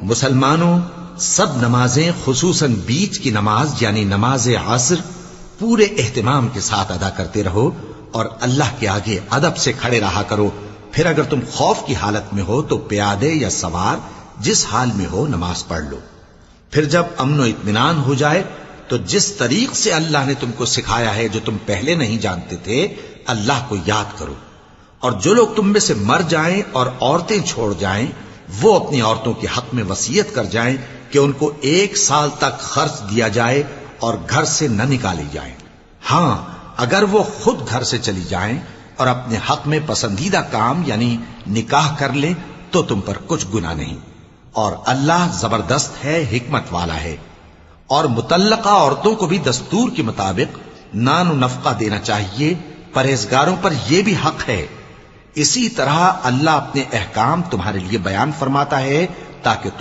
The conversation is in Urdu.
مسلمانوں، سب نمازیں خصوصاً بیچ کی نماز یعنی نماز عصر پورے اہتمام کے ساتھ ادا کرتے رہو اور اللہ کے آگے ادب سے کھڑے رہا کرو. پھر اگر تم خوف کی حالت میں ہو تو پیادے یا سوار جس حال میں ہو نماز پڑھ لو. پھر جب امن و اطمینان ہو جائے تو جس طریق سے اللہ نے تم کو سکھایا ہے جو تم پہلے نہیں جانتے تھے اللہ کو یاد کرو. اور جو لوگ تم میں سے مر جائیں اور عورتیں چھوڑ جائیں وہ اپنی عورتوں کے حق میں وصیت کر جائیں کہ ان کو 1 سال تک خرچ دیا جائے اور گھر سے نہ نکالی جائیں. ہاں اگر وہ خود گھر سے چلی جائیں اور اپنے حق میں پسندیدہ کام یعنی نکاح کر لیں تو تم پر کچھ گناہ نہیں. اور اللہ زبردست ہے، حکمت والا ہے. اور مطلقہ عورتوں کو بھی دستور کے مطابق نان و نفقہ دینا چاہیے. پرہیزگاروں پر یہ بھی حق ہے. اسی طرح اللہ اپنے احکام تمہارے لیے بیان فرماتا ہے تاکہ